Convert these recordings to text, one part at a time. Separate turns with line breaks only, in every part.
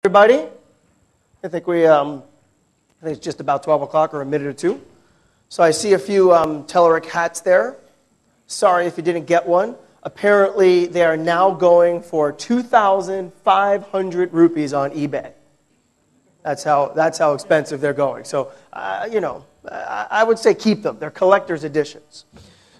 Everybody, I think it's just about 12 o'clock or a minute or two. So I see a few Telerik hats there. Sorry if you didn't get one. Apparently, they are now going for 2,500 rupees on eBay. That's how expensive they're going. So, I would say keep them. They're collector's editions.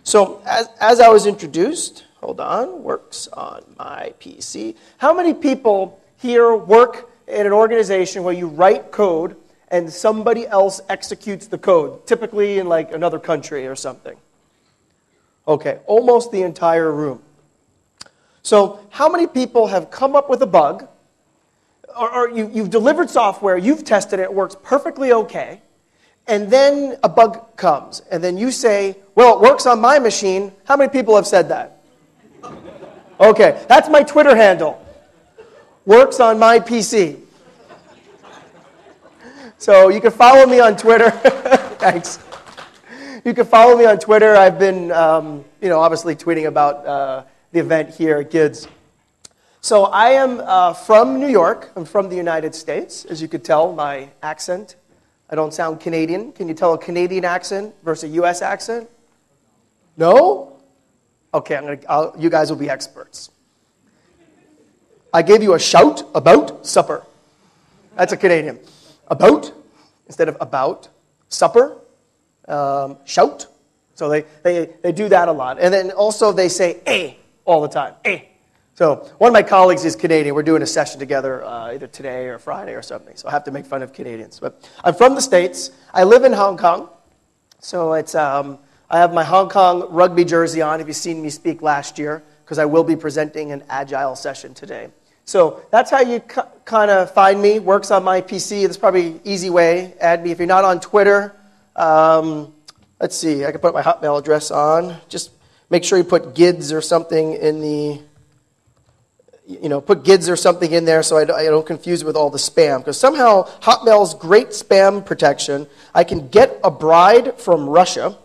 So, as I was introduced, hold on, works on my PC. How many people here work in an organization where you write code and somebody else executes the code, typically in like another country or something? Okay, almost the entire room. So how many people have come up with a bug, or you've delivered software, you've tested it, it works perfectly okay, and then a bug comes, and then you say, well, it works on my machine. How many people have said that? Okay, that's my Twitter handle. Works on my PC. So you can follow me on Twitter. Thanks. You can follow me on Twitter. I've been, obviously tweeting about the event here at GIDS. So I am from New York. I'm from the United States. As you could tell, my accent, I don't sound Canadian. Can you tell a Canadian accent versus a U.S. accent? No? Okay, you guys will be experts. I gave you a shout about supper. That's a Canadian. About, instead of about. Supper, shout. So they do that a lot. And then also they say, eh, all the time. Eh. So one of my colleagues is Canadian. We're doing a session together either today or Friday or something. So I have to make fun of Canadians. But I'm from the States. I live in Hong Kong. So it's I have my Hong Kong rugby jersey on, if you've seen me speak last year, because I will be presenting an agile session today. So that's how you kind of find me. Works on my PC. That's probably an easy way. Add me. If you're not on Twitter, let's see. I can put my Hotmail address on. Just make sure you put GIDS or something in the, put GIDS or something in there so I don't confuse it with all the spam. Because somehow Hotmail's great spam protection, I can get a bride from Russia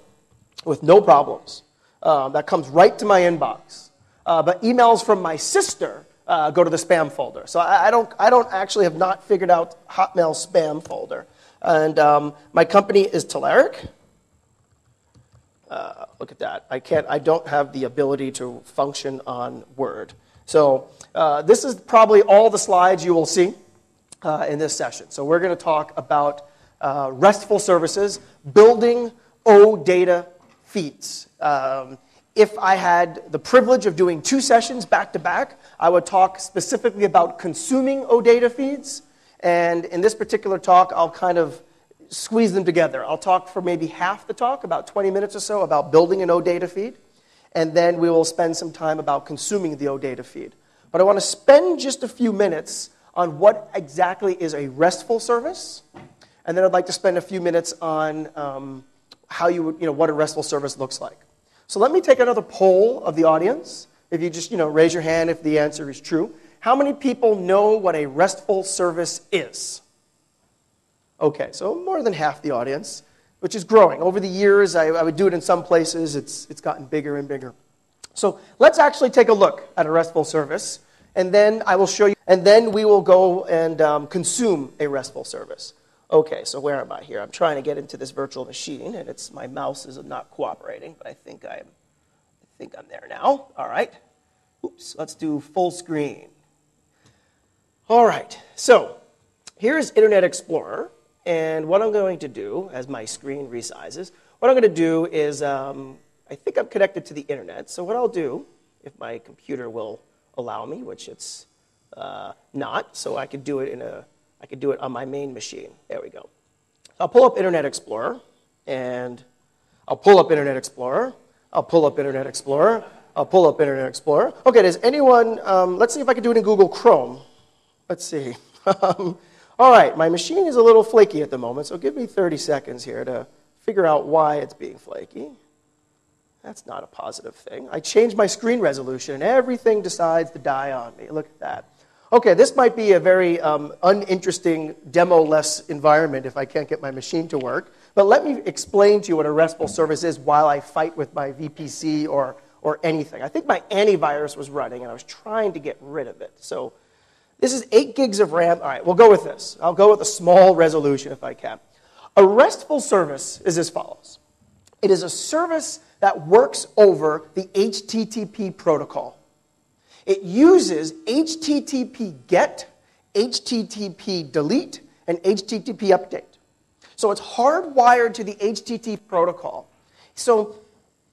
with no problems. That comes right to my inbox. But emails from my sister go to the spam folder. So I don't actually have not figured out Hotmail spam folder. And my company is Telerik. Look at that. I don't have the ability to function on Word. So this is probably all the slides you will see in this session. So we're going to talk about RESTful services, building OData feeds. If I had the privilege of doing 2 sessions back to back, I would talk specifically about consuming OData feeds. And in this particular talk, I'll kind of squeeze them together. I'll talk for maybe half the talk, about 20 minutes or so, about building an OData feed. And then we will spend some time about consuming the OData feed. But I want to spend just a few minutes on what exactly is a RESTful service. And then I'd like to spend a few minutes on how you would, what a RESTful service looks like. So let me take another poll of the audience. If you just, raise your hand if the answer is true. How many people know what a RESTful service is? Okay, so more than half the audience, which is growing. Over the years, I would do it in some places. It's gotten bigger and bigger. So let's actually take a look at a RESTful service, and then I will show you, and then we will go and consume a RESTful service. Okay, so where am I here? I'm trying to get into this virtual machine, and my mouse is not cooperating, but I think I'm there now. All right. Oops, let's do full screen. All right, so here's Internet Explorer, and what I'm going to do, as my screen resizes, what I'm going to do is, I think I'm connected to the internet, so what I'll do, if my computer will allow me, which it's not, so I could do it on my main machine. There we go. I'll pull up Internet Explorer, and I'll pull up Internet Explorer. I'll pull up Internet Explorer. I'll pull up Internet Explorer. Okay, does anyone, let's see if I can do it in Google Chrome. Let's see. All right, my machine is a little flaky at the moment, so give me 30 seconds here to figure out why it's being flaky. That's not a positive thing. I changed my screen resolution, and everything decides to die on me. Look at that. Okay, this might be a very uninteresting demo-less environment if I can't get my machine to work. But let me explain to you what a RESTful service is while I fight with my VPC or anything. I think my antivirus was running, and I was trying to get rid of it. So This is 8 gigs of RAM. All right, we'll go with this. I'll go with a small resolution if I can. A RESTful service is as follows. It is a service that works over the HTTP protocol. It uses HTTP GET, HTTP delete, and HTTP update. So it's hardwired to the HTTP protocol. So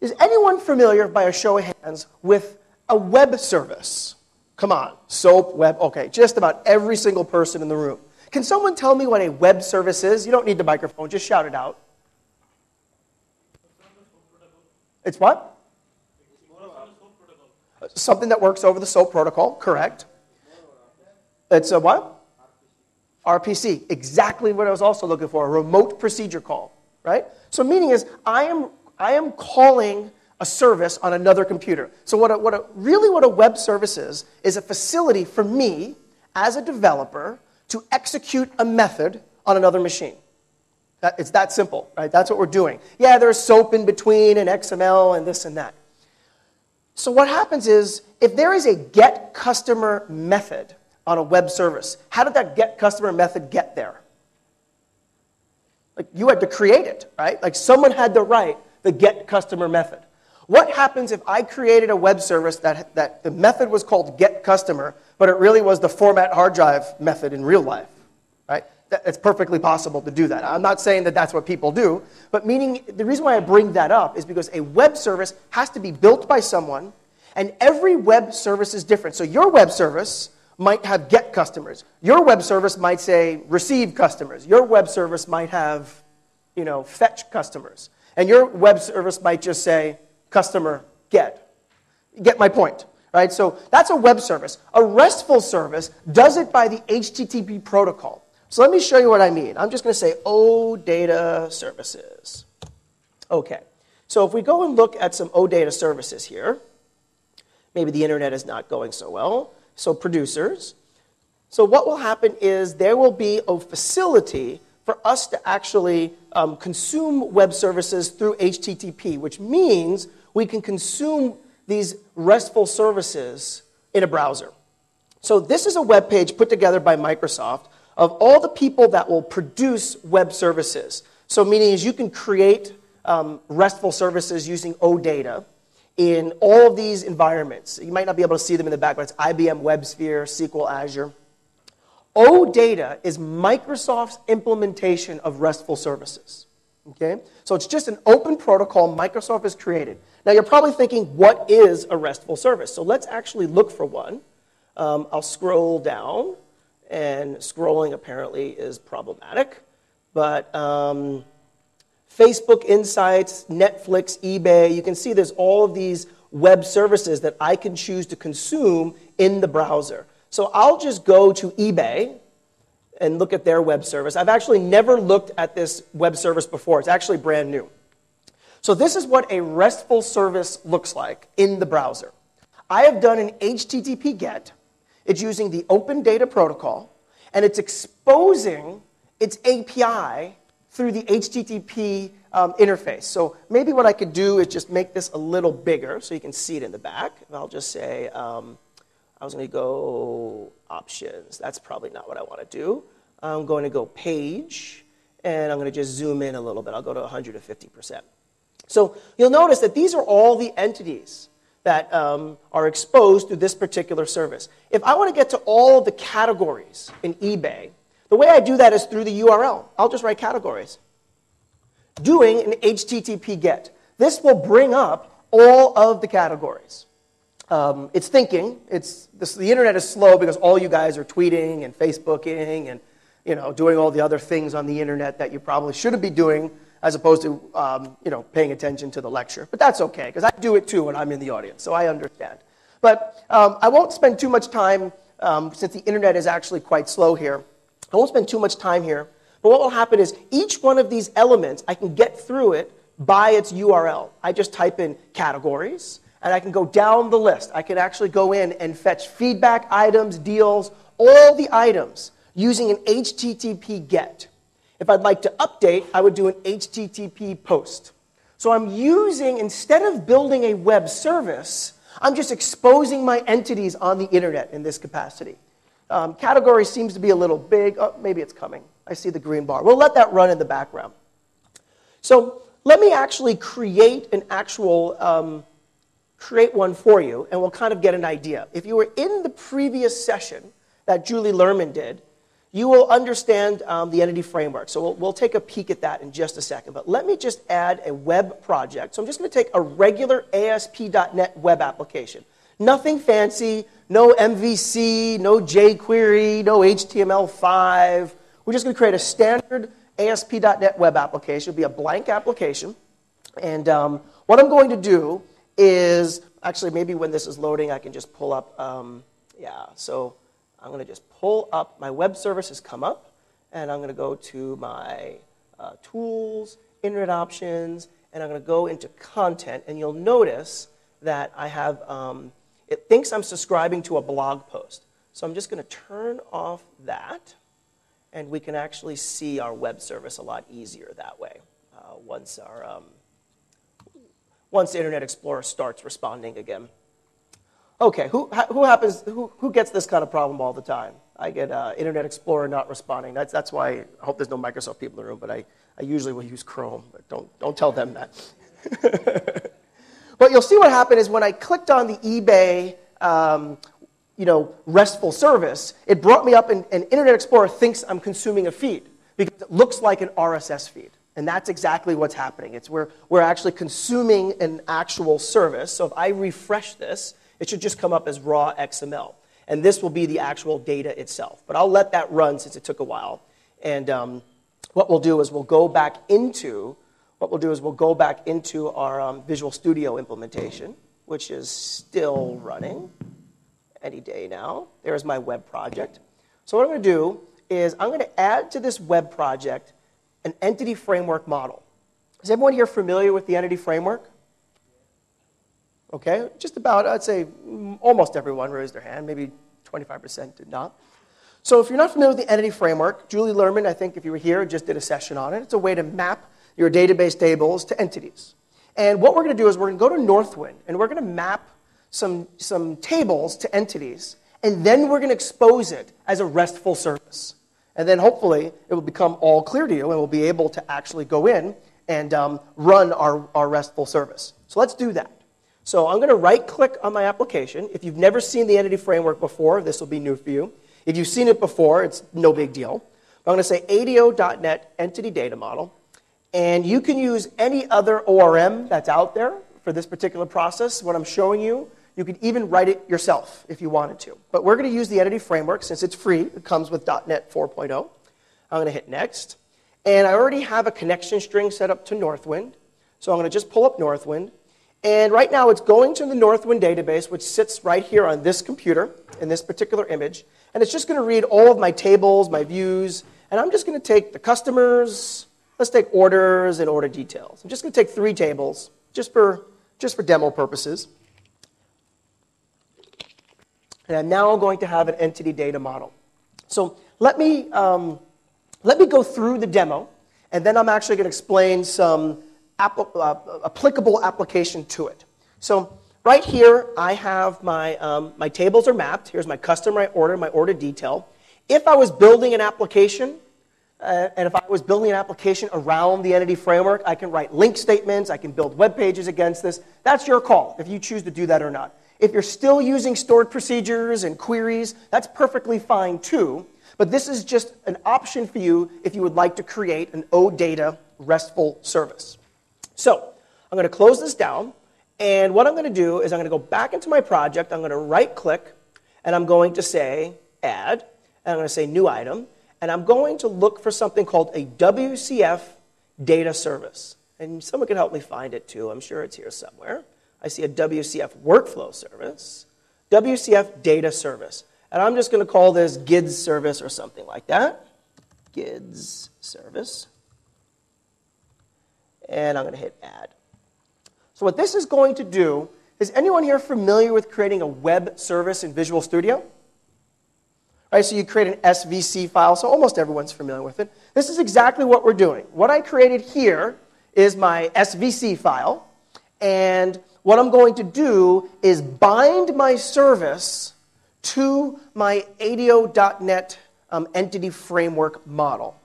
is anyone familiar, by a show of hands, with a web service? Come on, SOAP, web, okay, just about every single person in the room. Can someone tell me what a web service is? You don't need the microphone, just shout it out. It's what? Something that works over the SOAP protocol, correct. It's a what? RPC, exactly what I was also looking for, a remote procedure call, right? So meaning is, I am calling a service on another computer. So what a web service is a facility for me as a developer to execute a method on another machine. It's that simple, right? That's what we're doing. Yeah, there's SOAP in between and XML and this and that. So what happens is, if there is a get customer method on a web service, how did that get customer method get there? Like, you had to create it, right? Like, someone had to write the get customer method. What happens if I created a web service that the method was called get customer, but it really was the format hard drive method in real life, right? It's perfectly possible to do that. I'm not saying that that's what people do, but meaning the reason why I bring that up is because a web service has to be built by someone, and every web service is different. So your web service might have get customers. Your web service might say receive customers. Your web service might have, fetch customers. And your web service might just say customer get. You get my point, right? So that's a web service. A RESTful service does it by the HTTP protocol. So let me show you what I mean. I'm just going to say OData Services. Okay. So if we go and look at some OData services here, maybe the internet is not going so well. So producers. So what will happen is there will be a facility for us to actually consume web services through HTTP, which means we can consume these RESTful services in a browser. So this is a web page put together by Microsoft of all the people that will produce web services. So meaning is you can create RESTful services using OData in all of these environments. You might not be able to see them in the background. It's IBM WebSphere, SQL, Azure. OData is Microsoft's implementation of RESTful services. Okay? So it's just an open protocol Microsoft has created. Now you're probably thinking, what is a RESTful service? So let's actually look for one. I'll scroll down, and scrolling apparently is problematic. But Facebook Insights, Netflix, eBay, you can see there's all of these web services that I can choose to consume in the browser. So I'll just go to eBay and look at their web service. I've actually never looked at this web service before. It's actually brand new. So this is what a RESTful service looks like in the browser. I have done an HTTP GET. It's using the Open Data Protocol, and it's exposing its API through the HTTP interface. So maybe what I could do is just make this a little bigger so you can see it in the back. And I'll just say, I was going to go options. That's probably not what I want to do. I'm going to go page, and I'm going to just zoom in a little bit. I'll go to 150%. So you'll notice that these are all the entities that are exposed through this particular service. If I want to get to all of the categories in eBay, the way I do that is through the URL. I'll just write categories. Doing an HTTP GET. This will bring up all of the categories. It's thinking. The internet is slow because all you guys are tweeting and Facebooking and doing all the other things on the internet that you probably shouldn't be doing, as opposed to paying attention to the lecture. But that's okay, because I do it too when I'm in the audience, so I understand. But I won't spend too much time, since the internet is actually quite slow here. I won't spend too much time here. But what will happen is each one of these elements, I can get through it by its URL. I just type in categories, and I can go down the list. I can actually go in and fetch feedback items, deals, all the items using an HTTP GET. If I'd like to update, I would do an HTTP post. So I'm using, instead of building a web service, I'm just exposing my entities on the internet in this capacity. Category seems to be a little big. Oh, maybe it's coming. I see the green bar. We'll let that run in the background. So let me actually create create one for you, and we'll kind of get an idea. If you were in the previous session that Julie Lerman did, you will understand the entity framework. So we'll take a peek at that in just a second. But let me just add a web project. So I'm just going to take a regular ASP.NET web application. Nothing fancy, no MVC, no jQuery, no HTML5. We're just going to create a standard ASP.NET web application. It'll be a blank application. And what I'm going to do is, actually maybe when this is loading I can just pull up, so I'm going to just pull up, my web service has come up, and I'm going to go to my tools, internet options, and I'm going to go into content, and you'll notice that I have, it thinks I'm subscribing to a blog post. So I'm just going to turn off that, and we can actually see our web service a lot easier that way once Internet Explorer starts responding again. Okay, who gets this kind of problem all the time? I get Internet Explorer not responding. That's why I hope there's no Microsoft people in the room, but I usually will use Chrome, but don't tell them that. But you'll see what happened is when I clicked on the eBay RESTful service, it brought me up, and Internet Explorer thinks I'm consuming a feed because it looks like an RSS feed. And that's exactly what's happening. It's where we're actually consuming an actual service. So if I refresh this, it should just come up as raw XML. And this will be the actual data itself. But I'll let that run since it took a while. And what we'll do is we'll go back into our Visual Studio implementation, which is still running any day now. There's my web project. So what I'm going to do is I'm going to add to this web project an entity framework model. Is everyone here familiar with the entity framework? Okay, just about, I'd say almost everyone raised their hand, maybe 25% did not. So if you're not familiar with the entity framework, Julie Lerman, I think if you were here, just did a session on it. It's a way to map your database tables to entities. And what we're going to do is we're going to go to Northwind, and we're going to map some tables to entities, and then we're going to expose it as a RESTful service. And then hopefully it will become all clear to you, and we'll be able to actually go in and run our RESTful service. So let's do that. So I'm going to right-click on my application. If you've never seen the entity framework before, this will be new for you. If you've seen it before, it's no big deal. But I'm going to say ADO.NET Entity Data Model. And you can use any other ORM that's out there for this particular process. What I'm showing you, you could even write it yourself if you wanted to. But we're going to use the entity framework since it's free. It comes with .NET 4.0. I'm going to hit Next. And I already have a connection string set up to Northwind. So I'm going to just pull up Northwind. And right now it's going to the Northwind database, which sits right here on this computer in this particular image. And it's just going to read all of my tables, my views. And I'm just going to take the customers. Let's take orders and order details. I'm just going to take 3 tables just for demo purposes. And I'm now going to have an entity data model. So let me go through the demo, and then I'm actually going to explain some applicable application to it. So right here, I have my tables are mapped. Here's my customer, my order detail. If I was building an application, and if I was building an application around the entity framework, I can write LINQ statements, I can build web pages against this. That's your call, if you choose to do that or not. If you're still using stored procedures and queries, that's perfectly fine too. But this is just an option for you if you would like to create an OData RESTful service. So I'm going to close this down. And what I'm going to do is I'm going to go back into my project. I'm going to right-click, and I'm going to say Add. And I'm going to say New Item. And I'm going to look for something called a WCF Data Service. And someone can help me find it too. I'm sure it's here somewhere. I see a WCF Workflow Service, WCF Data Service. And I'm just going to call this GIDS Service or something like that. GIDS Service. And I'm going to hit Add. So what this is going to do, is anyone here familiar with creating a web service in Visual Studio? Right, so you create an SVC file, so almost everyone's familiar with it. This is exactly what we're doing. What I created here is my SVC file, and what I'm going to do is bind my service to my ADO.NET entity framework model.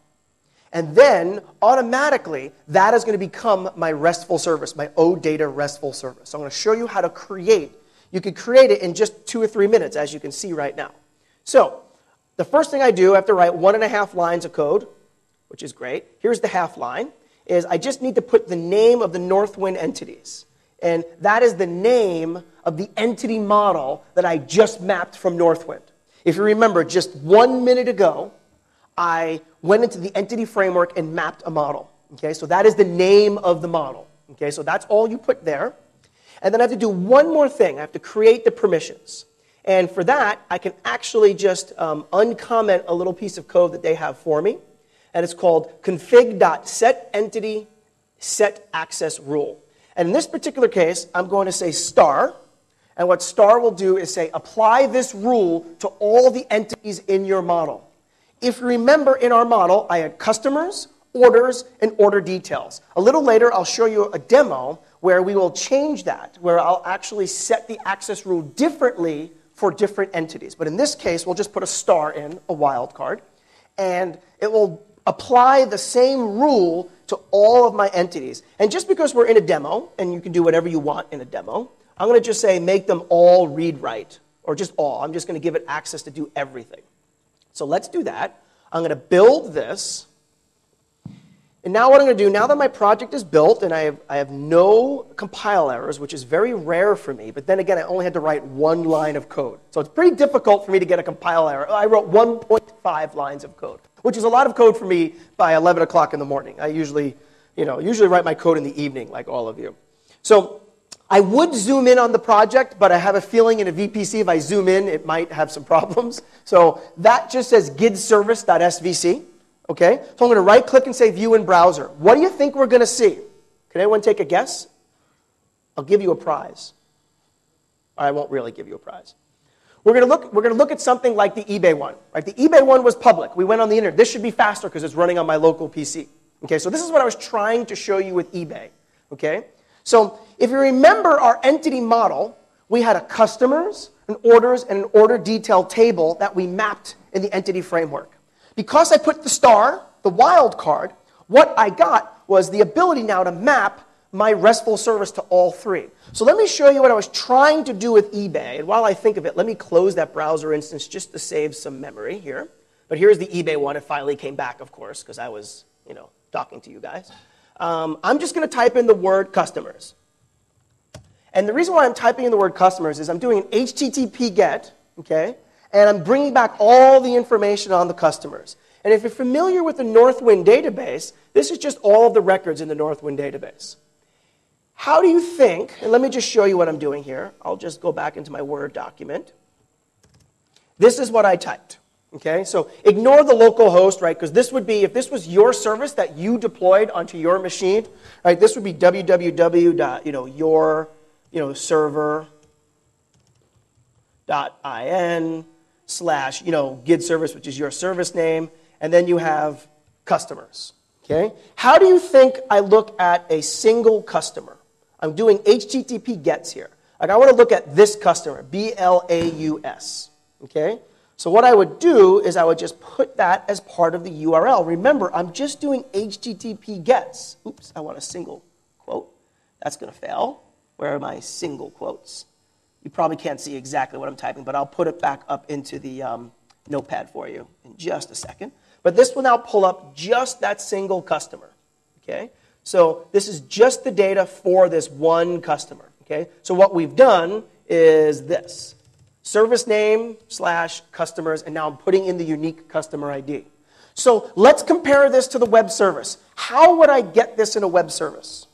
And then, automatically, that is going to become my RESTful service, my OData RESTful service. So I'm going to show you how to create. You could create it in just 2 or 3 minutes, as you can see right now. So the first thing I do, I have to write 1.5 lines of code, which is great. Here's the half line, is I just need to put the name of the Northwind entities. And that is the name of the entity model that I just mapped from Northwind. If you remember, just 1 minute ago, I went into the entity framework and mapped a model. Okay, so that is the name of the model. Okay, so that's all you put there. And then I have to do one more thing. I have to create the permissions. And for that, I can actually just uncomment a little piece of code that they have for me. And it's called config.setEntity setAccessRule. And in this particular case, I'm going to say star. And what star will do is say, apply this rule to all the entities in your model. If you remember, in our model, I had customers, orders, and order details. A little later, I'll show you a demo where we will change that, where I'll actually set the access rule differently for different entities. But in this case, we'll just put a star in, a wildcard, and it will apply the same rule to all of my entities. And just because we're in a demo, and you can do whatever you want in a demo, I'm going to just say make them all read-write, or just all. I'm just going to give it access to do everything. So let's do that. I'm going to build this. And now what I'm going to do, now that my project is built and I have no compile errors, which is very rare for me, but then again, I only had to write 1 line of code. So it's pretty difficult for me to get a compile error. I wrote 1.5 lines of code, which is a lot of code for me by 11 o'clock in the morning. I usually write my code in the evening, like all of you. So I would zoom in on the project, but I have a feeling in a VPC, if I zoom in, it might have some problems. So that just says gidservice.svc. Okay? So I'm going to right-click and say View in Browser. What do you think we're going to see? Can anyone take a guess? I'll give you a prize. I won't really give you a prize. We're going to look at something like the eBay one. Right? The eBay one was public. We went on the internet. This should be faster because it's running on my local PC. Okay? So this is what I was trying to show you with eBay. Okay? So if you remember our entity model, we had a customers, an orders, and an order detail table that we mapped in the entity framework. Because I put the star, the wildcard, what I got was the ability now to map my RESTful service to all 3. So let me show you what I was trying to do with eBay. And while I think of it, let me close that browser instance just to save some memory here. But here's the eBay one. It finally came back, of course, because I was, talking to you guys. I'm just going to type in the word customers. And the reason why I'm typing in the word customers is I'm doing an HTTP GET, okay? And I'm bringing back all the information on the customers. And if you're familiar with the Northwind database, this is just all of the records in the Northwind database. How do you think, and let me just show you what I'm doing here. I'll just go back into my Word document. This is what I typed. Okay, so ignore the local host, right? Because this would be, if this was your service that you deployed onto your machine, right? This would be www.your server.in/gid service, which is your service name, and then you have customers. Okay, how do you think I look at a single customer? I'm doing HTTP gets here. Like I want to look at this customer, BLAUS. Okay. So what I would do is I would just put that as part of the URL. Remember, I'm just doing HTTP gets. Oops, I want a single quote. That's going to fail. Where are my single quotes? You probably can't see exactly what I'm typing, but I'll put it back up into the notepad for you in just a second. But this will now pull up just that single customer. Okay? So this is just the data for this one customer. Okay? So what we've done is this. Service name / customers, and now I'm putting in the unique customer ID. So let's compare this to the web service. How would I get this in a web service?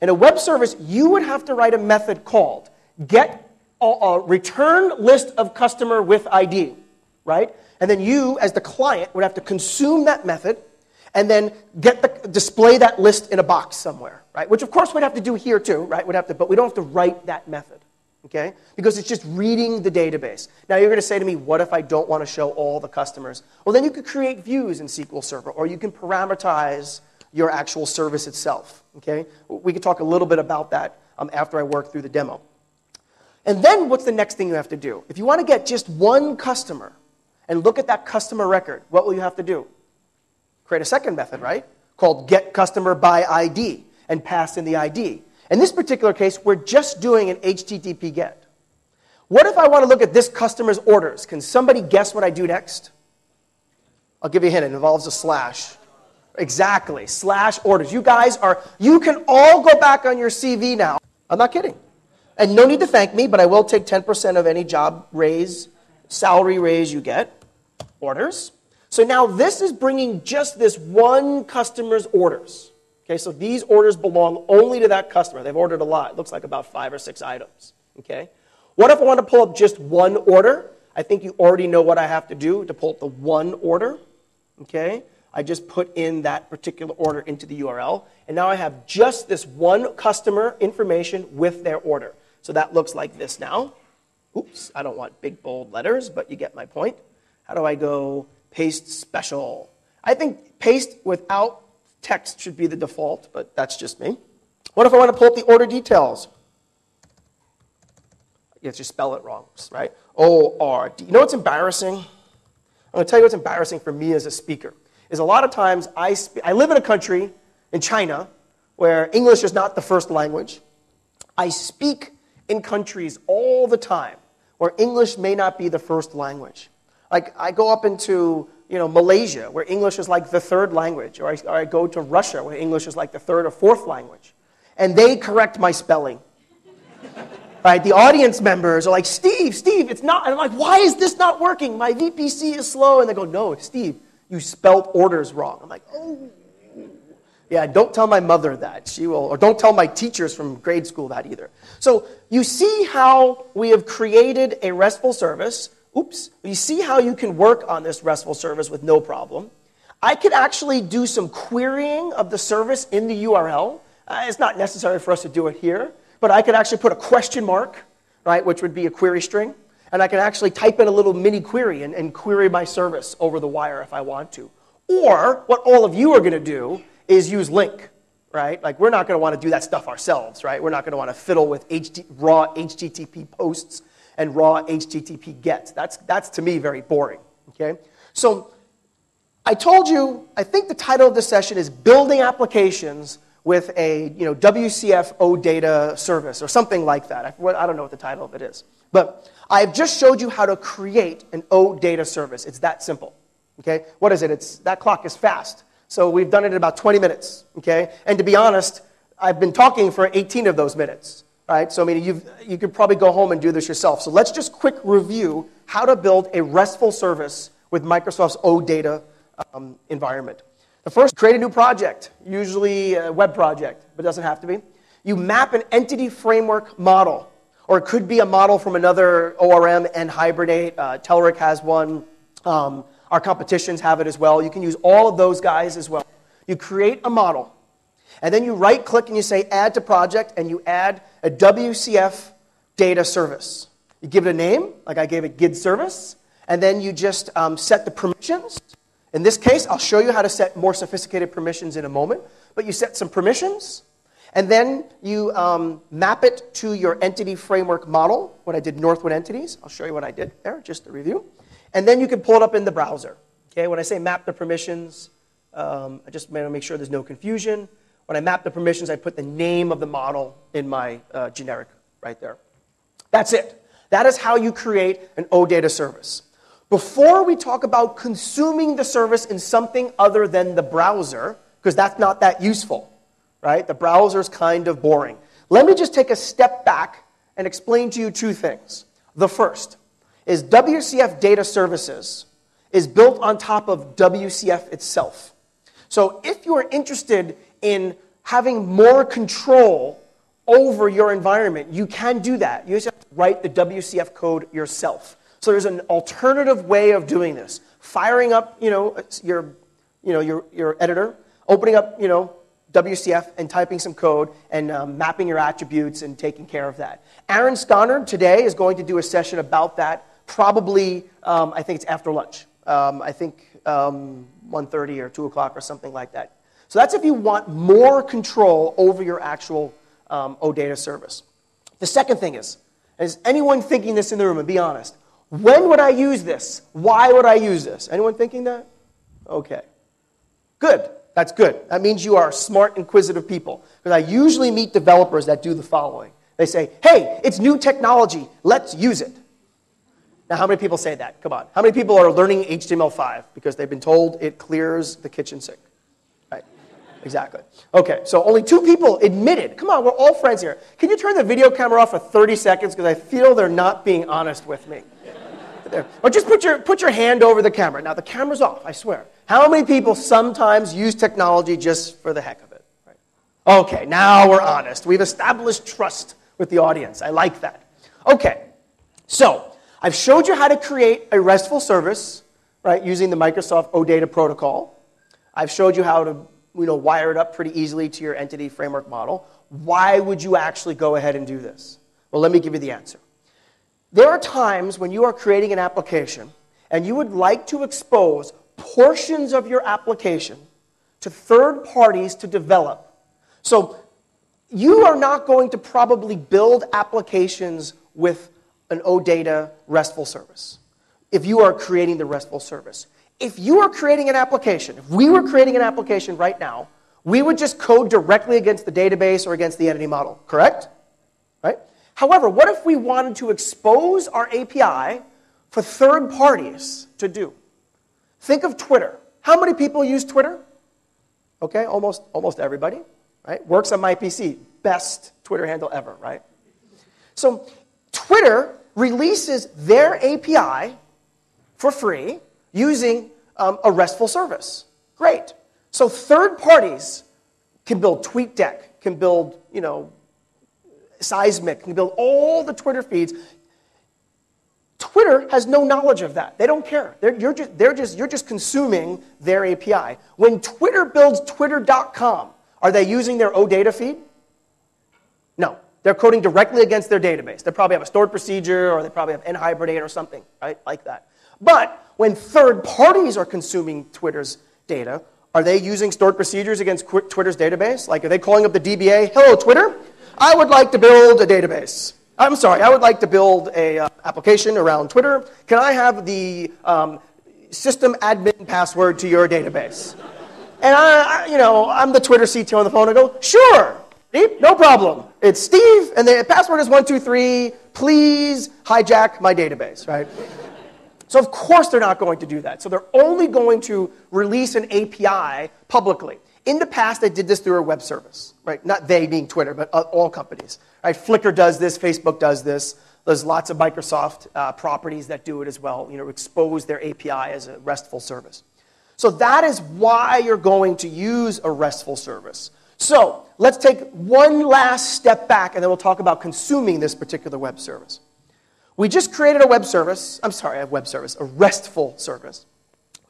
In a web service, you would have to write a method called get a return list of customer with ID, right? And then you, as the client, would have to consume that method and then display that list in a box somewhere, right? Which of course we'd have to do here too, right? But we don't have to write that method. Okay? Because it's just reading the database. Now you're going to say to me, what if I don't want to show all the customers? Well, then you could create views in SQL Server, or you can parameterize your actual service itself. Okay? We could talk a little bit about that after I work through the demo. And then what's the next thing you have to do? If you want to get just one customer and look at that customer record, what will you have to do? Create a second method, right? Called get customer by ID and pass in the ID. In this particular case, we're just doing an HTTP GET. What if I want to look at this customer's orders? Can somebody guess what I do next? I'll give you a hint. It involves a slash. Exactly. Slash orders. You can all go back on your CV now. I'm not kidding. And no need to thank me, but I will take 10% of any job raise, salary raise you get. Orders. So now this is bringing just this one customer's orders. Okay, so these orders belong only to that customer. They've ordered a lot. It looks like about 5 or 6 items. Okay. What if I want to pull up just one order? I think you already know what I have to do to pull up the one order. Okay. I just put in that particular order into the URL. And now I have just this one customer information with their order. So that looks like this now. Oops, I don't want big, bold letters, but you get my point. How do I go paste special? I think paste without text should be the default, but that's just me. What if I want to pull up the order details? You have to spell it wrong, right? O-R-D. You know what's embarrassing? I'm going to tell you what's embarrassing for me as a speaker. Is a lot of times I live in a country, in China, where English is not the first language. I speak in countries all the time where English may not be the first language. Like I go up into Malaysia, where English is like the third language, or I go to Russia, where English is like the third or fourth language, and they correct my spelling. Right? The audience members are like, Steve, it's not. And I'm like, why is this not working? My VPC is slow. And they go, no, Steve, you spelled orders wrong. I'm like, oh. Yeah, don't tell my mother that. She will, or don't tell my teachers from grade school that either. So you see how we have created a RESTful service. Oops. You see how you can work on this RESTful service with no problem. I could actually do some querying of the service in the URL. It's not necessary for us to do it here. But I could actually put a question mark, right, which would be a query string. And I can actually type in a little mini query and query my service over the wire if I want to. Or what all of you are going to do is use LINQ, right? Like we're not going to want to do that stuff ourselves, right? We're not going to want to fiddle with raw HTTP posts and raw HTTP gets. That's to me very boring, okay? So I told you, I think the title of this session is Building Applications with a WCF OData service or something like that. I don't know what the title of it is. But I've just showed you how to create an OData service. It's that simple. Okay? What is it? That clock is fast. So we've done it in about 20 minutes. Okay? And to be honest, I've been talking for 18 of those minutes. Right? So I mean, you could probably go home and do this yourself. So let's just quick review how to build a RESTful service with Microsoft's OData environment. The first, create a new project, usually a web project, but it doesn't have to be. You map an entity framework model, or it could be a model from another ORM and Hibernate. Telerik has one. Our competitions have it as well. You can use all of those guys as well. You create a model, and then you right-click and you say Add to Project, and you add a WCF Data Service. You give it a name, like I gave it GID Service, and then you just set the permissions. In this case, I'll show you how to set more sophisticated permissions in a moment. But you set some permissions, and then you map it to your entity framework model. What I did, Northwood Entities. I'll show you what I did there, just to review. And then you can pull it up in the browser. Okay, when I say map the permissions, I just want to make sure there's no confusion. When I map the permissions, I put the name of the model in my generic right there. That's it. That is how you create an OData service. Before we talk about consuming the service in something other than the browser, because that's not that useful, right? The browser is kind of boring. Let me just take a step back and explain to you two things. The first is WCF Data Services is built on top of WCF itself. So if you are interested in having more control over your environment, you can do that. You just have to write the WCF code yourself. So there's an alternative way of doing this. Firing up, your editor, opening up, WCF and typing some code and mapping your attributes and taking care of that. Aaron Sconard today is going to do a session about that. Probably, I think it's after lunch. I think 1:30 or 2 o'clock or something like that. So that's if you want more control over your actual OData service. The second thing is, Is anyone thinking this in the room? And be honest. When would I use this? Why would I use this? Anyone thinking that? Okay. Good. That's good. That means you are smart, inquisitive people. Because I usually meet developers that do the following. They say, hey, it's new technology. Let's use it. Now, how many people say that? Come on. How many people are learning HTML5 because they've been told it clears the kitchen sink? Right. Exactly. Okay, so only 2 people admitted. Come on, we're all friends here. Can you turn the video camera off for 30 seconds? Because I feel they're not being honest with me. There. Or just put your hand over the camera. Now, the camera's off, I swear. How many people sometimes use technology just for the heck of it? Right. Okay, now we're honest. We've established trust with the audience. I like that. Okay, so I've showed you how to create a RESTful service, right, using the Microsoft OData protocol. I've showed you how to wire it up pretty easily to your entity framework model. Why would you actually go ahead and do this? Well, let me give you the answer. There are times when you are creating an application and you would like to expose portions of your application to third parties to develop. So you are not going to probably build applications with an OData RESTful service if you are creating the RESTful service. If you are creating an application, if we were creating an application right now, we would just code directly against the database or against the entity model, correct? Right? However, what if we wanted to expose our API for third parties to do? Think of Twitter. How many people use Twitter? Okay, almost everybody, right? Works on my PC. Best Twitter handle ever, right? So Twitter releases their API for free using a RESTful service. Great. So third parties can build TweetDeck, can build, Seismic, can build all the Twitter feeds. Twitter has no knowledge of that. They don't care. You're just consuming their API. When Twitter builds Twitter.com, are they using their OData feed? No. They're coding directly against their database. They probably have a stored procedure, or they probably have nhibernate or something, right, like that. But when third parties are consuming Twitter's data, are they using stored procedures against Twitter's database? Like, are they calling up the DBA, hello, Twitter? I would like to build a database. I'm sorry, I would like to build a application around Twitter. Can I have the system admin password to your database? And I'm the Twitter CTO on the phone. I go, sure, Steve, no problem. It's Steve, and the password is 123. Please hijack my database, right? So of course they're not going to do that. So they're only going to release an API publicly. In the past, they did this through a web service, right? Not they being Twitter, but all companies. Right? Flickr does this, Facebook does this. There's lots of Microsoft properties that do it as well, expose their API as a RESTful service. So that is why you're going to use a RESTful service. So let's take one last step back, and then we'll talk about consuming this particular web service. We just created a RESTful service. We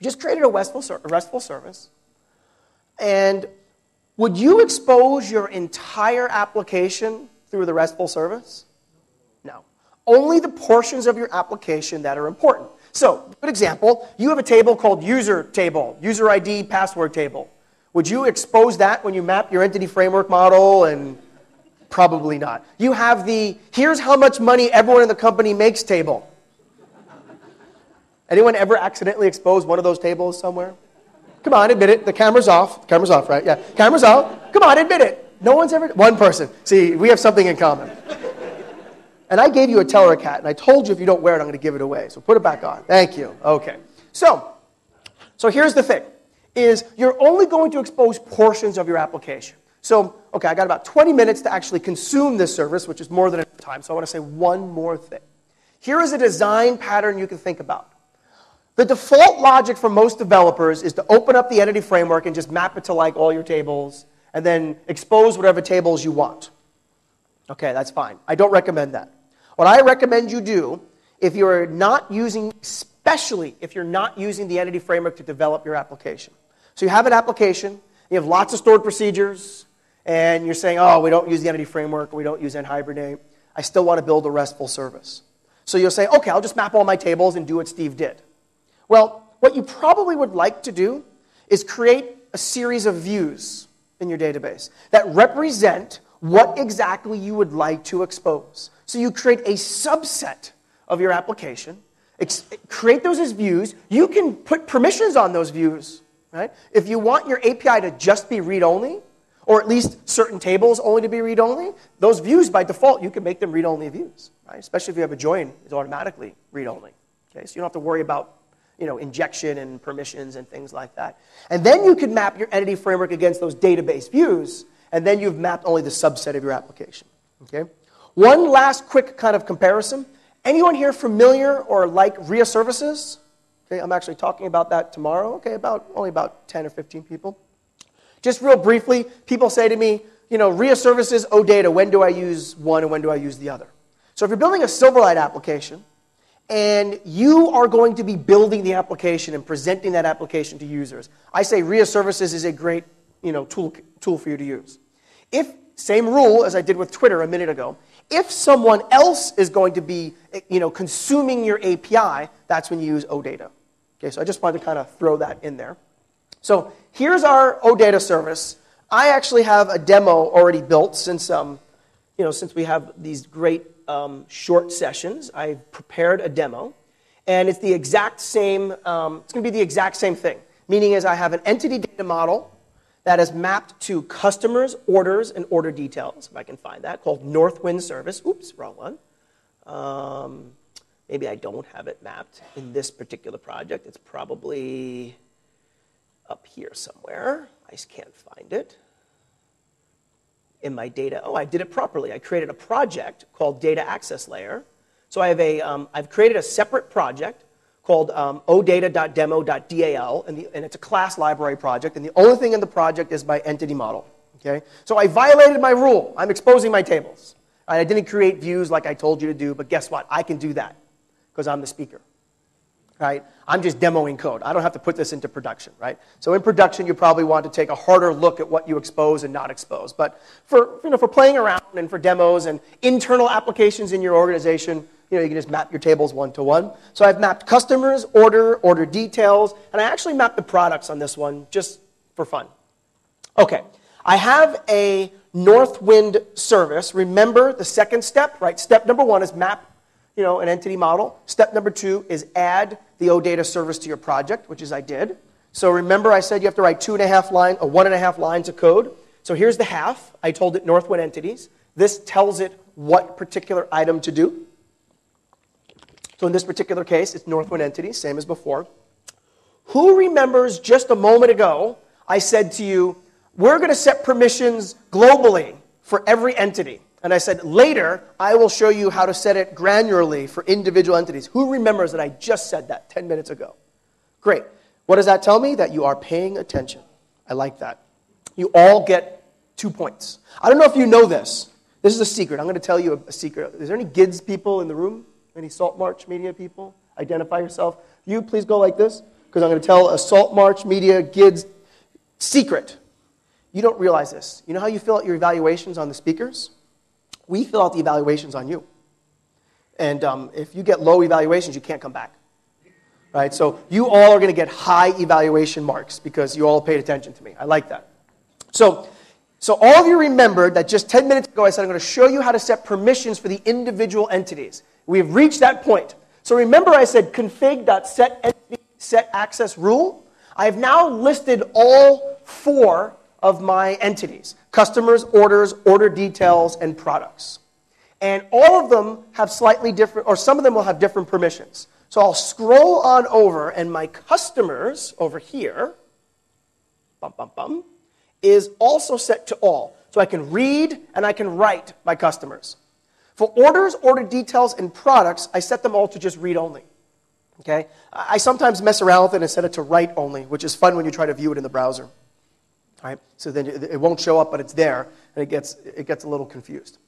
just created a RESTful service. And would you expose your entire application through the RESTful service? No. Only the portions of your application that are important. So, good example, you have a table called user table, user ID, password table. Would you expose that when you map your entity framework model? And probably not. You have the here's how much money everyone in the company makes table. Anyone ever accidentally exposed one of those tables somewhere? Come on, admit it. The camera's off. The camera's off, right? Yeah, camera's off. Come on, admit it. No one's ever... One person. See, we have something in common. And I gave you a Teller hat, and I told you if you don't wear it, I'm going to give it away. So put it back on. Thank you. Okay. So here's the thing, is you're only going to expose portions of your application. So, okay, I got about 20 minutes to actually consume this service, which is more than enough time. So I want to say one more thing. Here is a design pattern you can think about. The default logic for most developers is to open up the entity framework and just map it to like all your tables and then expose whatever tables you want. Okay, that's fine. I don't recommend that. What I recommend you do, if you're not using, especially if you're not using the entity framework to develop your application. So you have an application, you have lots of stored procedures, and you're saying, oh, we don't use the entity framework, or we don't use nhibernate. I still want to build a RESTful service. So you'll say, okay, I'll just map all my tables and do what Steve did. Well, what you probably would like to do is create a series of views in your database that represent what exactly you would like to expose. So you create a subset of your application, create those as views. You can put permissions on those views, right? If you want your API to just be read-only, or at least certain tables only to be read-only, those views, by default, you can make them read-only views, right? Especially if you have a join, it's automatically read-only. Okay? So you don't have to worry about injection and permissions and things like that. And then you can map your entity framework against those database views, and then you've mapped only the subset of your application. Okay? One last quick kind of comparison. Anyone here familiar or like RIA services? Okay, I'm actually talking about that tomorrow. Okay, only about 10 or 15 people. Just real briefly, people say to me, RIA services, OData, when do I use one and when do I use the other? So if you're building a Silverlight application, and you are going to be building the application and presenting that application to users, I say RIA services is a great tool for you to use. Same rule as I did with Twitter a minute ago, if someone else is going to be consuming your API, that's when you use OData. Okay, so I just wanted to kind of throw that in there. So here's our OData service. I actually have a demo already built since we have these great short sessions. I've prepared a demo, and it's the exact same. It's going to be the exact same thing. Meaning is I have an entity data model that is mapped to customers, orders, and order details, if I can find that, called Northwind service. Oops, wrong one. Maybe I don't have it mapped in this particular project. It's probably up here somewhere. I just can't find it. In my data, I did it properly. I created a project called Data Access Layer. So I have I've created a separate project called odata.demo.dal, and it's a class library project, and the only thing in the project is my entity model. Okay? So I violated my rule. I'm exposing my tables. I didn't create views like I told you to do, but guess what? I can do that because I'm the speaker. Right? I'm just demoing code. I don't have to put this into production, right? So in production, you probably want to take a harder look at what you expose and not expose. But for playing around and for demos and internal applications in your organization, you can just map your tables one-to-one. So I've mapped customers, order details, and I actually mapped the products on this one just for fun. Okay, I have a Northwind service. Remember the second step, right? Step number one is map an entity model. Step number two is add the OData service to your project, which is I did. So remember I said you have to write 1.5 lines of code. So here's the half. I told it Northwind entities. This tells it what particular item to do. So in this particular case, it's Northwind entities, same as before. Who remembers just a moment ago, I said to you, we're going to set permissions globally for every entity. And I said, later, I will show you how to set it granularly for individual entities. Who remembers that I just said that 10 minutes ago? Great. What does that tell me? That you are paying attention. I like that. You all get 2 points. I don't know if you know this. This is a secret. I'm going to tell you a secret. Is there any GIDS people in the room? Any Salt March Media people? Identify yourself. You, please go like this, because I'm going to tell a Salt March Media GIDS secret. You don't realize this. You know how you fill out your evaluations on the speakers? We fill out the evaluations on you. And if you get low evaluations, you can't come back. Right? So you all are going to get high evaluation marks because you all paid attention to me. I like that. So all of you remembered that just 10 minutes ago I said I'm going to show you how to set permissions for the individual entities. We've reached that point. So remember I said config.setAccessRule. I have now listed all 4 of my entities: customers, orders, order details, and products. And all of them have slightly different, or some of them will have different permissions. So I'll scroll on over, and my customers over here, is also set to all. So I can read and I can write my customers. For orders, order details, and products, I set them all to just read only. Okay? I sometimes mess around with it and set it to write only, which is fun when you try to view it in the browser. Right? So then it won't show up, but it's there, and it gets a little confused.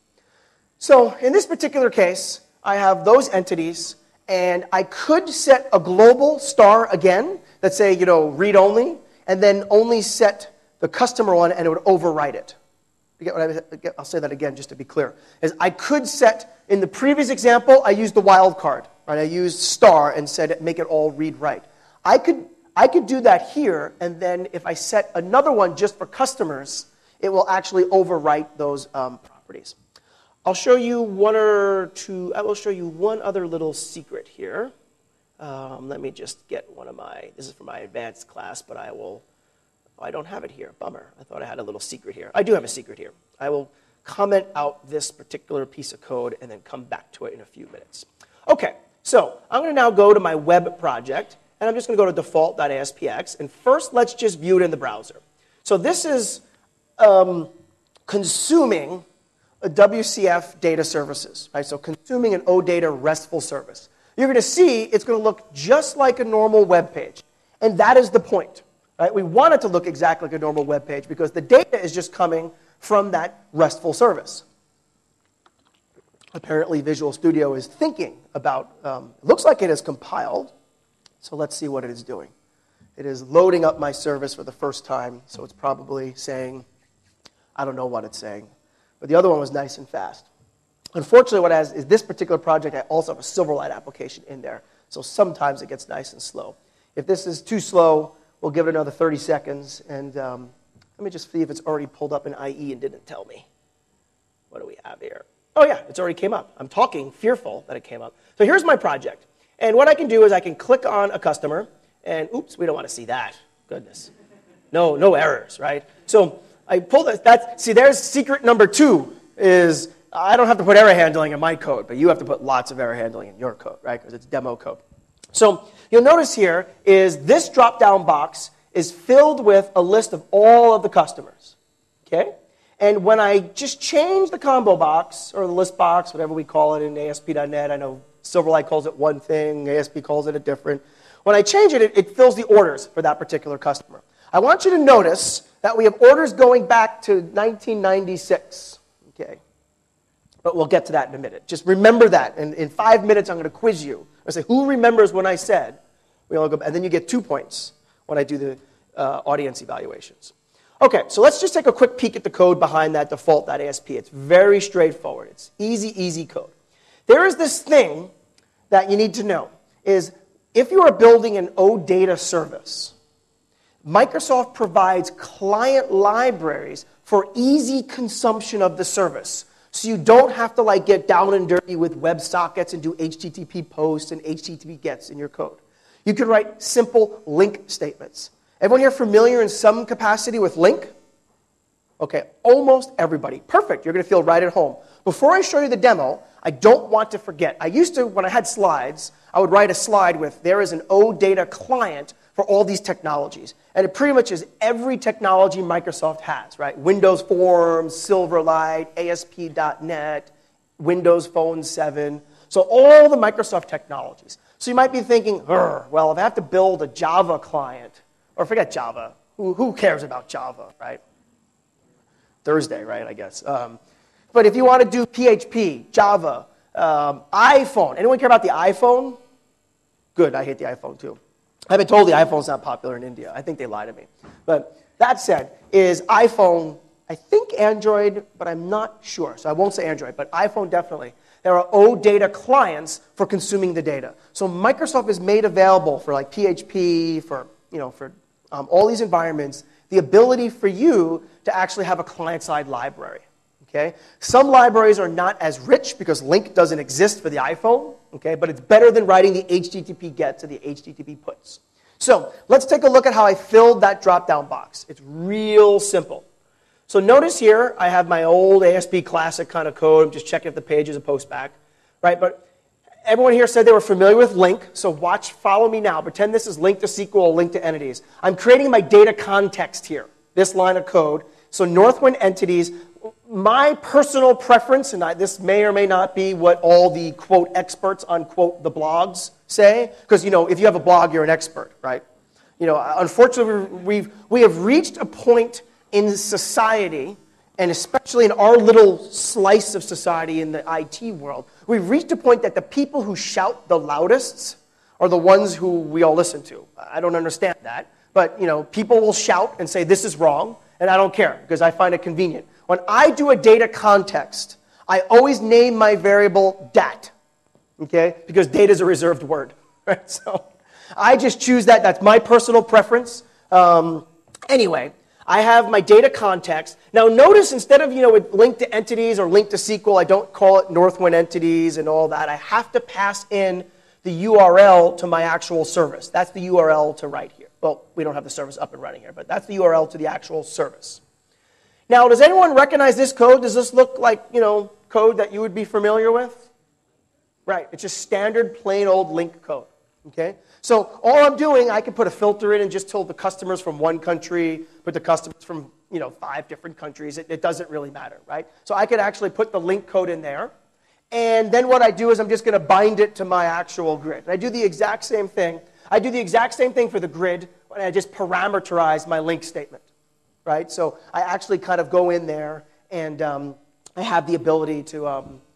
So in this particular case, I have those entities, and I could set a global star again that say, read only, and then only set the customer one, and it would overwrite it. You get what I'll say that again just to be clear. Is I could set, in the previous example, I used the wildcard. Right? I used star and said make it all read write. I could do that here, and then if I set another one just for customers, it will actually overwrite those properties. I'll show you one or two, I will show you one other little secret here. Let me just get one of my, this is for my advanced class, but I don't have it here, bummer. I thought I had a little secret here. I do have a secret here. I will comment out this particular piece of code and then come back to it in a few minutes. Okay, so I'm going to now go to my web project, and I'm just going to go to default.aspx, and first let's just view it in the browser. So this is consuming a WCF Data Services, right? So consuming an OData RESTful service. You're going to see it's going to look just like a normal web page. And that is the point, right? We want it to look exactly like a normal web page because the data is just coming from that RESTful service. Apparently, Visual Studio is thinking about, it looks like it is compiled. So let's see what it is doing. It is loading up my service for the first time. So it's probably saying, I don't know what it's saying. But the other one was nice and fast. Unfortunately, what it has is this particular project, I also have a Silverlight application in there. So sometimes it gets nice and slow. If this is too slow, we'll give it another 30 seconds. And let me just see if it's already pulled up in IE and didn't tell me. What do we have here? Oh, yeah, it's already came up. I'm talking fearful that it came up. So here's my project. And what I can do is I can click on a customer. And oops, we don't want to see that. Goodness. No errors, right? So I pull that. See, there's secret number 2 is I don't have to put error handling in my code, but you have to put lots of error handling in your code, right? Because it's demo code. So you'll notice here is this drop-down box is filled with a list of all of the customers, okay? And when I just change the combo box, or the list box, whatever we call it in ASP.NET, I know Silverlight calls it one thing, ASP calls it a different. When I change it, it fills the orders for that particular customer. I want you to notice that we have orders going back to 1996, okay? But we'll get to that in a minute. Just remember that. And in 5 minutes, I'm going to quiz you. I say, who remembers when I said? We all go, and then you get 2 points when I do the audience evaluations. Okay, so let's just take a quick peek at the code behind that default.asp. It's very straightforward. It's easy code. There is this thing that you need to know, is if you are building an OData service, Microsoft provides client libraries for easy consumption of the service. So you don't have to get down and dirty with WebSockets and do HTTP posts and HTTP gets in your code. You can write simple LINQ statements. Everyone here familiar in some capacity with LINQ? Okay, almost everybody. Perfect, you're going to feel right at home. Before I show you the demo, I don't want to forget. I used to, when I had slides, I would write a slide with, there is an OData client for all these technologies. And it pretty much is every technology Microsoft has, right? Windows Forms, Silverlight, ASP.NET, Windows Phone 7. So all the Microsoft technologies. So you might be thinking, well, if I have to build a Java client, or forget Java, who cares about Java, right? Thursday, right, I guess. But if you want to do PHP, Java, iPhone, anyone care about the iPhone? Good, I hate the iPhone too. I've been told the iPhone's not popular in India. I think they lie to me. But that said, is iPhone, I think Android, but I'm not sure. So I won't say Android, but iPhone definitely. There are OData clients for consuming the data. So Microsoft has made available for PHP, for all these environments, the ability for you to actually have a client-side library. Okay? Some libraries are not as rich because LINQ doesn't exist for the iPhone, okay? But it's better than writing the HTTP get to the HTTP puts. So let's take a look at how I filled that drop-down box. It's real simple. So notice here, I have my old ASP classic kind of code. I'm just checking if the page is a postback, right? But everyone here said they were familiar with LINQ, so follow me now. Pretend this is LINQ to SQL, LINQ to entities. I'm creating my data context here, this line of code. So Northwind entities, my personal preference, and this may or may not be what all the, quote, experts on, quote, the blogs say, because, if you have a blog, you're an expert, right? Unfortunately, we have reached a point in society, and especially in our little slice of society in the IT world, we've reached a point that the people who shout the loudest are the ones who we all listen to. I don't understand that, but, people will shout and say, this is wrong, and I don't care, because I find it convenient. When I do a data context, I always name my variable dat, okay? Because data is a reserved word, right? So I just choose that. That's my personal preference. Anyway, I have my data context. Now notice instead of, with link to entities or link to SQL, I don't call it Northwind entities and all that. I have to pass in the URL to my actual service. That's the URL to right here. Well, we don't have the service up and running here, but that's the URL to the actual service. Now, does anyone recognize this code? Does this look like, code that you would be familiar with? Right, it's just standard plain old LINQ code, okay? So all I'm doing, I can put a filter in and just tell the customers from one country, put the customers from 5 different countries. It doesn't really matter, right? So I could actually put the LINQ code in there. And then what I do is I'm just going to bind it to my actual grid. And I do the exact same thing. I do the exact same thing for the grid when I just parameterize my LINQ statement, right? So I actually kind of go in there and I have the ability to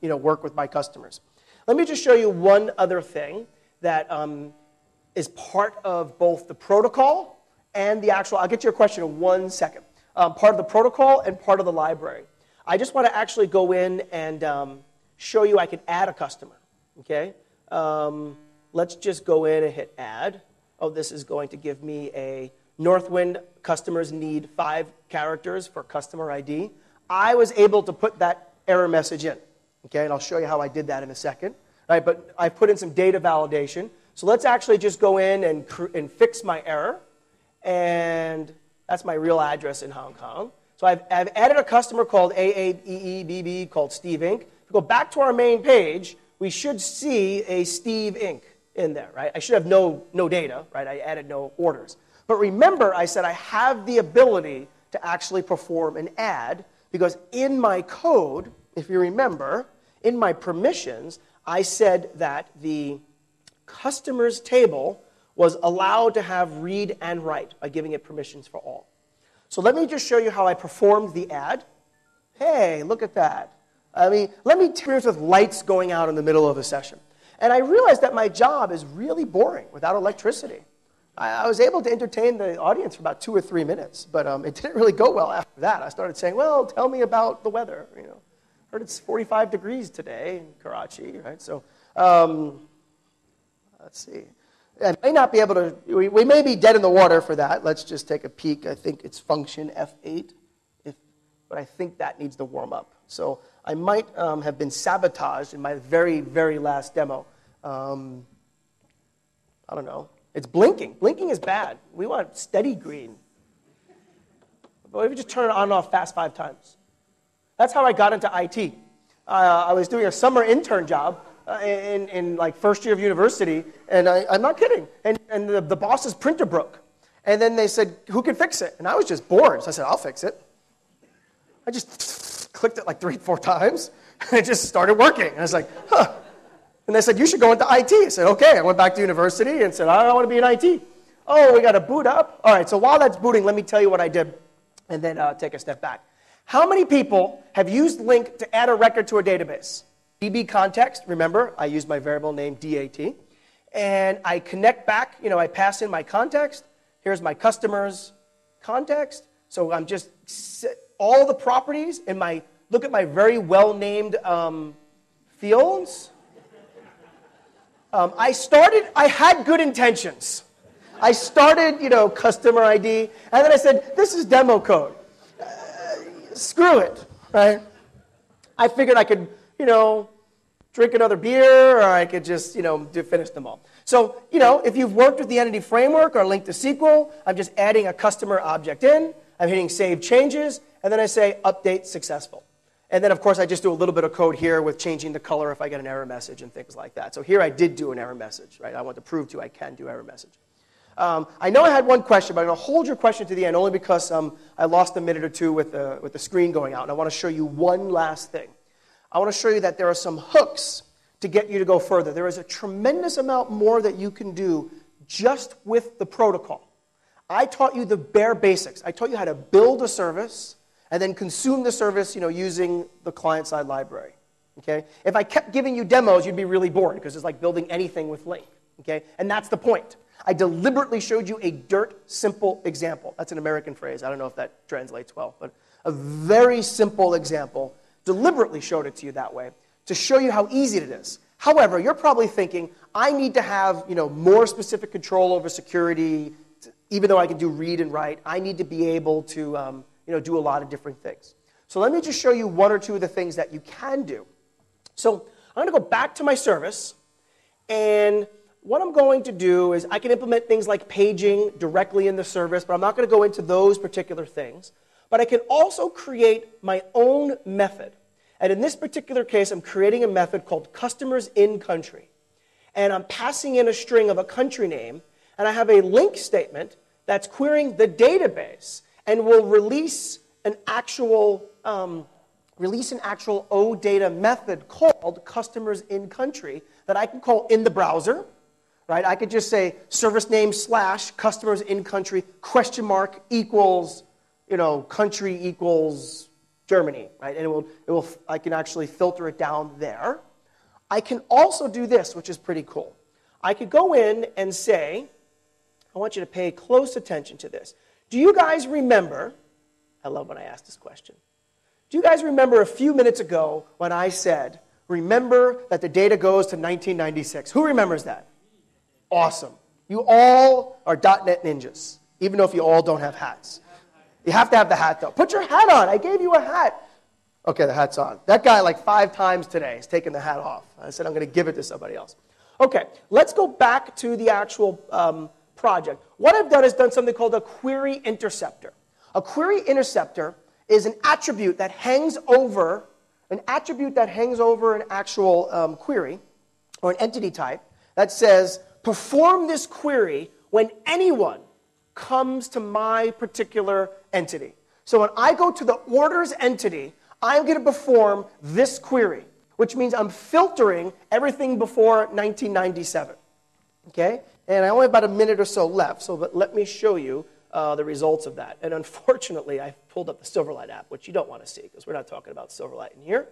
work with my customers. Let me just show you one other thing that is part of both the protocol and the actual, I'll get to your question in 1 second, part of the protocol and part of the library. I just want to actually go in and show you I can add a customer, okay? Let's just go in and hit add. Oh, this is going to give me a Northwind customers need 5 characters for customer ID. I was able to put that error message in, okay? And I'll show you how I did that in a second, right? But I put in some data validation. So let's actually just go in and fix my error. And that's my real address in Hong Kong. So I've added a customer called AAEEBB called Steve Inc. If we go back to our main page, we should see a Steve Inc. in there, right? I should have no data, right? I added no orders. But remember, I said I have the ability to actually perform an add because in my code, if you remember, in my permissions, I said that the customers table was allowed to have read and write by giving it permissions for all. So let me just show you how I performed the add. Hey, look at that. I mean, let me experience with lights going out in the middle of a session. And I realized that my job is really boring without electricity. I was able to entertain the audience for about 2 or 3 minutes, but it didn't really go well after that. I started saying, well, tell me about the weather. Heard it's 45 degrees today in Karachi, right? So let's see. I may not be able to, we may be dead in the water for that. Let's just take a peek. I think it's function F8, but I think that needs to warm up. So I might have been sabotaged in my very, very last demo. I don't know. It's blinking. Blinking is bad. We want steady green. But if you just turn it on and off fast 5 times. That's how I got into IT. I was doing a summer intern job in like first year of university, and I'm not kidding. And the boss's printer broke. And then they said, who can fix it? And I was just bored, so I said, I'll fix it. I just clicked it like 3 or 4 times, and it just started working. And I was like, huh. And they said, you should go into IT. I said, okay. I went back to university and said, I don't want to be in IT. Oh, we got to boot up? All right, so while that's booting, let me tell you what I did, and then take a step back. How many people have used LINQ to add a record to a database? DB context, remember, I use my variable name DAT. And I connect back, I pass in my context. Here's my customer's context. So I'm just, all the properties in my, look at my very well-named fields. I had good intentions. I started, customer ID, and then I said, this is demo code. Screw it, right? I figured I could, drink another beer, or I could just, finish them all. So, if you've worked with the entity framework or LINQ to SQL, I'm just adding a customer object in, I'm hitting save changes, and then I say update successful. And then, of course, I just do a little bit of code here with changing the color if I get an error message and things like that. So here I did do an error message, right? I want to prove to you I can do error message. I know I had one question, but I'm going to hold your question to the end only because I lost a minute or 2 with the screen going out. And I want to show you one last thing. I want to show you that there are some hooks to get you to go further. There is a tremendous amount more that you can do just with the protocol. I taught you the bare basics. I taught you how to build a service and then consume the service, using the client-side library, okay? If I kept giving you demos, you'd be really bored because it's like building anything with LINQ, okay? And that's the point. I deliberately showed you a dirt simple example. That's an American phrase. I don't know if that translates well, but a very simple example. Deliberately showed it to you that way to show you how easy it is. However, you're probably thinking, I need to have, more specific control over security. even though I can do read and write, I need to be able to do a lot of different things. So let me just show you one or two of the things that you can do. So I'm going to go back to my service, and what I'm going to do is I can implement things like paging directly in the service, but I'm not going to go into those particular things. But I can also create my own method. And in this particular case, I'm creating a method called customers in country. And I'm passing in a string of a country name, and I have a LINQ statement that's querying the database and will release an actual OData method called customers in country that I can call in the browser. Right? I could just say service name / customers in country * equals, country equals Germany, right? And I can actually filter it down there. I can also do this, which is pretty cool. I could go in and say, I want you to pay close attention to this. Do you guys remember, I love when I ask this question, do you guys remember a few minutes ago when I said, remember that the data goes to 1996? Who remembers that? Awesome. You all are .NET ninjas, even though if you all don't have hats. You have to have the hat, though. Put your hat on. I gave you a hat. Okay, the hat's on. That guy, like 5 times today, has taken the hat off. I said I'm going to give it to somebody else. Okay, let's go back to the actual project. What I've done is done something called a query interceptor. A query interceptor is an attribute that hangs over an actual query or an entity type that says, perform this query when anyone comes to my particular entity. So when I go to the orders entity, I'm going to perform this query, which means I'm filtering everything before 1997. Okay? And I only have about a minute or so left, but let me show you the results of that. And unfortunately, I pulled up the Silverlight app, which you don't want to see because we're not talking about Silverlight in here.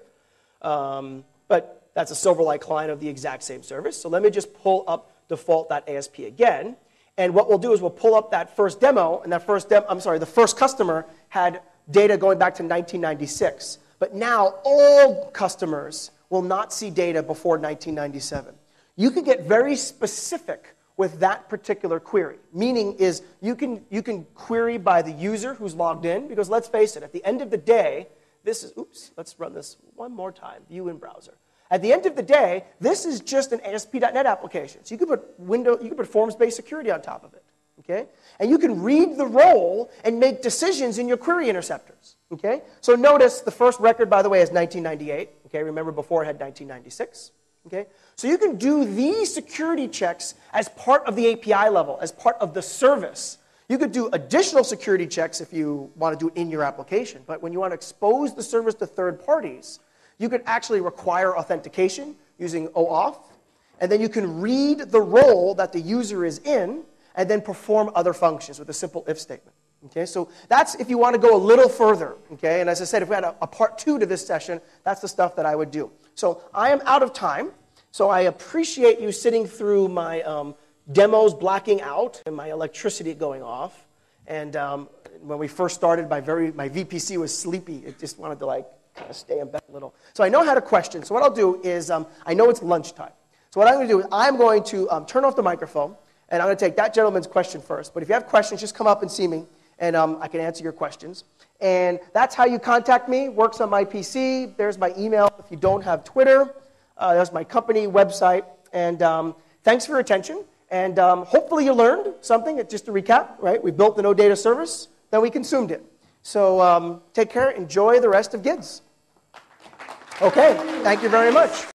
But that's a Silverlight client of the exact same service. So let me just pull up default.asp again. And what we'll do is we'll pull up that first demo, and the first customer had data going back to 1996. But now all customers will not see data before 1997. You can get very specific with that particular query. Meaning is you can query by the user who's logged in, because let's face it, at the end of the day, let's run this one more time, view in browser. At the end of the day, this is just an ASP.NET application. So you could put forms-based security on top of it, okay? And you can read the role and make decisions in your query interceptors, okay? So notice the first record, by the way, is 1998, okay? Remember before it had 1996, okay? So you can do these security checks as part of the API level, as part of the service. You could do additional security checks if you want to do it in your application. But when you want to expose the service to third parties, you could actually require authentication using OAuth, and then you can read the role that the user is in, and then perform other functions with a simple if statement. Okay, so that's if you want to go a little further. Okay, and as I said, if we had a part 2 to this session, that's the stuff that I would do. So I am out of time, so I appreciate you sitting through my demos blacking out and my electricity going off. And when we first started, my VPC was sleepy. It just wanted to kind of stay in bed a little. So I know how to question. So what I'll do is, I know it's lunchtime. So what I'm going to do is I'm going to turn off the microphone, and I'm going to take that gentleman's question first. But if you have questions, just come up and see me, and I can answer your questions. And that's how you contact me. Works on my PC. There's my email if you don't have Twitter. There's my company website. And thanks for your attention. And hopefully you learned something. Just to recap, right? We built an OData service, then we consumed it. So take care. Enjoy the rest of GIDS. Okay, thank you very much.